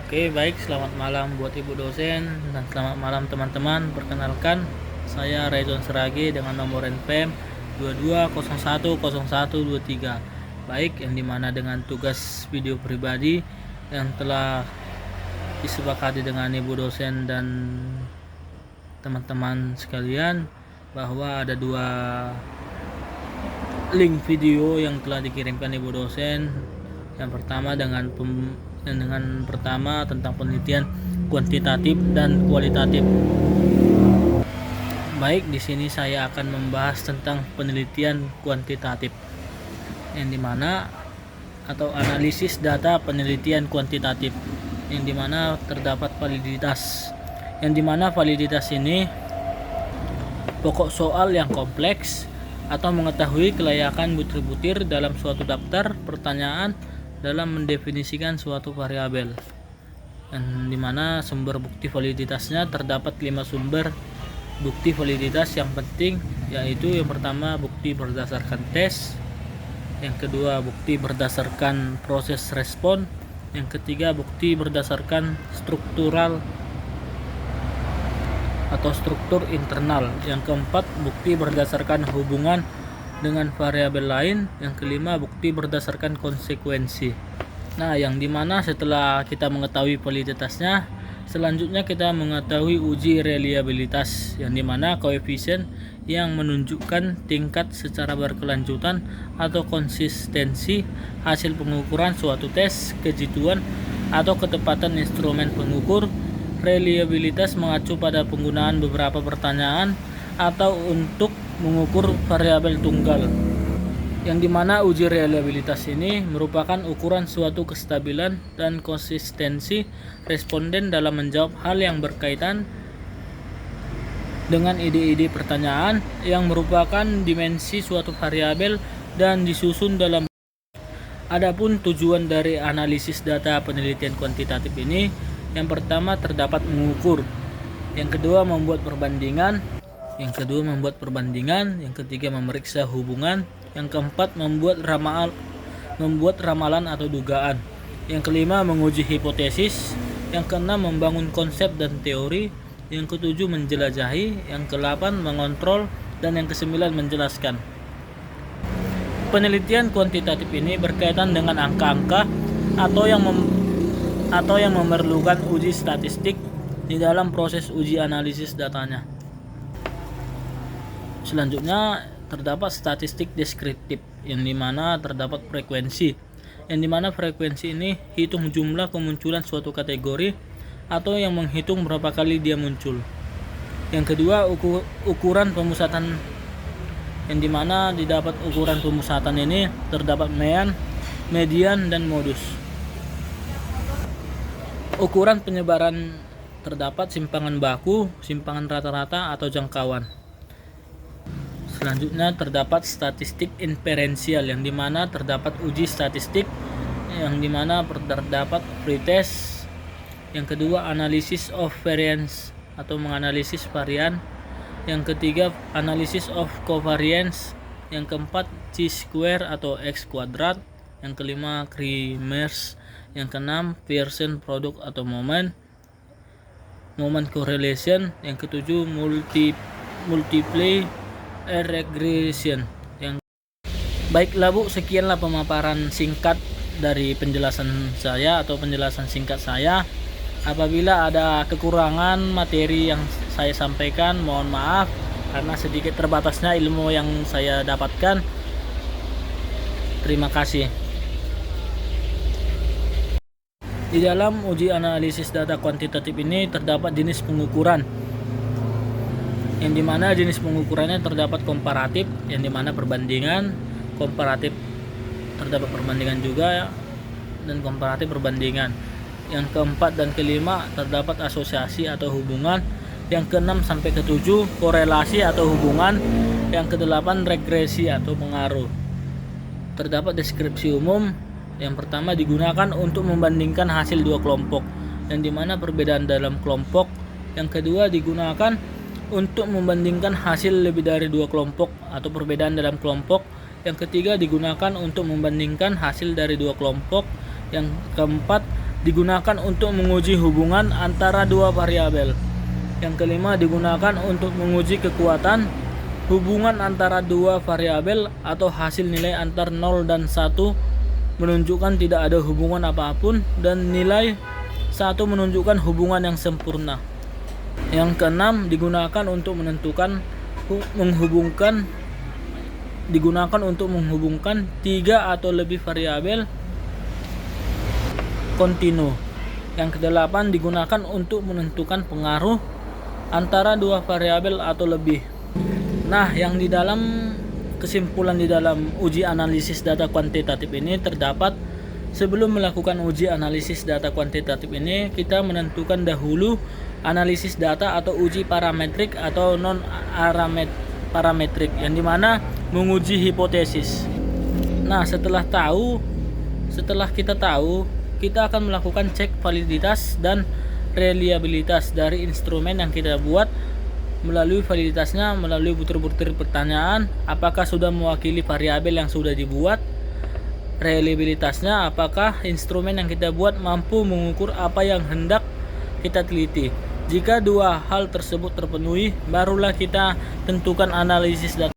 Oke, baik. Selamat malam buat Ibu dosen dan selamat malam teman-teman. Perkenalkan, saya Rezon Seragi dengan nomor NPM 22010123. Baik, yang dimana dengan tugas video pribadi yang telah disepakati dengan Ibu dosen dan teman-teman sekalian, bahwa ada dua link video yang telah dikirimkan Ibu dosen. Yang pertama dengan tentang penelitian kuantitatif dan kualitatif. Baik, di sini saya akan membahas tentang penelitian kuantitatif, yang dimana atau analisis data penelitian kuantitatif, yang dimana terdapat validitas. Yang dimana validitas ini pokok soal yang kompleks atau mengetahui kelayakan butir-butir dalam suatu daftar pertanyaan dalam mendefinisikan suatu variabel, yang dimana sumber bukti validitasnya terdapat 5 sumber bukti validitas yang penting, yaitu yang pertama bukti berdasarkan tes, yang kedua bukti berdasarkan proses respon, yang ketiga bukti berdasarkan struktural atau struktur internal, yang keempat bukti berdasarkan hubungan dengan variabel lain, yang kelima bukti berdasarkan konsekuensi. Nah, yang dimana setelah kita mengetahui validitasnya, selanjutnya kita mengetahui uji reliabilitas, yang dimana koefisien yang menunjukkan tingkat secara berkelanjutan atau konsistensi hasil pengukuran suatu tes, kejituan atau ketepatan instrumen pengukur. Reliabilitas mengacu pada penggunaan beberapa pertanyaan atau untuk mengukur variabel tunggal, yang dimana uji reliabilitas ini merupakan ukuran suatu kestabilan dan konsistensi responden dalam menjawab hal yang berkaitan dengan ide-ide pertanyaan yang merupakan dimensi suatu variabel dan disusun dalam. Adapun tujuan dari analisis data penelitian kuantitatif ini, yang pertama terdapat mengukur, yang kedua membuat perbandingan, yang ketiga memeriksa hubungan, yang keempat membuat ramalan atau dugaan, yang kelima menguji hipotesis, yang keenam membangun konsep dan teori, yang ketujuh menjelajahi, yang kedelapan mengontrol, dan yang kesembilan menjelaskan. Penelitian kuantitatif ini berkaitan dengan angka-angka atau yang memerlukan uji statistik di dalam proses uji analisis datanya. Selanjutnya terdapat statistik deskriptif, yang dimana terdapat frekuensi, yang dimana frekuensi ini hitung jumlah kemunculan suatu kategori atau yang menghitung berapa kali dia muncul. Yang kedua ukuran pemusatan, yang dimana didapat ukuran pemusatan ini terdapat mean, median, dan modus. Ukuran penyebaran terdapat simpangan baku, simpangan rata-rata, atau jangkauan. Selanjutnya terdapat statistik inferensial, yang dimana terdapat uji statistik, yang dimana terdapat pretest. Yang kedua analisis of variance atau menganalisis varian. Yang ketiga analisis of covariance. Yang keempat chi-square atau x kuadrat. Yang kelima Kramers. Yang keenam Pearson product atau moment correlation. Yang ketujuh multiply regression. Baiklah Bu, sekianlah pemaparan singkat dari penjelasan singkat saya. Apabila ada kekurangan materi yang saya sampaikan, mohon maaf karena sedikit terbatasnya ilmu yang saya dapatkan. Terima kasih. Di dalam uji analisis data kuantitatif ini terdapat jenis pengukuran, yang dimana jenis pengukurannya terdapat komparatif, yang dimana perbandingan, komparatif terdapat perbandingan juga, dan komparatif perbandingan. Yang keempat dan kelima terdapat asosiasi atau hubungan, yang keenam sampai ketujuh korelasi atau hubungan, yang kedelapan regresi atau pengaruh. Terdapat deskripsi umum, yang pertama digunakan untuk membandingkan hasil dua kelompok, yang dimana perbedaan dalam kelompok. Yang kedua digunakan untuk membandingkan hasil lebih dari dua kelompok atau perbedaan dalam kelompok. Yang ketiga digunakan untuk membandingkan hasil dari dua kelompok. Yang keempat digunakan untuk menguji hubungan antara dua variabel. Yang kelima, digunakan untuk menguji kekuatan hubungan antara dua variabel atau hasil nilai antar 0 dan 1 menunjukkan tidak ada hubungan apapun dan nilai 1 menunjukkan hubungan yang sempurna. Yang keenam, digunakan untuk menghubungkan 3 atau lebih variabel kontinu. Yang kedelapan, digunakan untuk menentukan pengaruh antara dua variabel atau lebih. Nah, yang di dalam kesimpulan di dalam uji analisis data kuantitatif ini terdapat, sebelum melakukan uji analisis data kuantitatif ini, kita menentukan dahulu analisis data atau uji parametrik atau non parametrik, yang dimana menguji hipotesis. Nah, setelah kita tahu, kita akan melakukan cek validitas dan reliabilitas dari instrumen yang kita buat. Melalui validitasnya, melalui butir-butir pertanyaan, apakah sudah mewakili variabel yang sudah dibuat. Reliabilitasnya, apakah instrumen yang kita buat mampu mengukur apa yang hendak kita teliti. Jika dua hal tersebut terpenuhi, barulah kita tentukan analisis data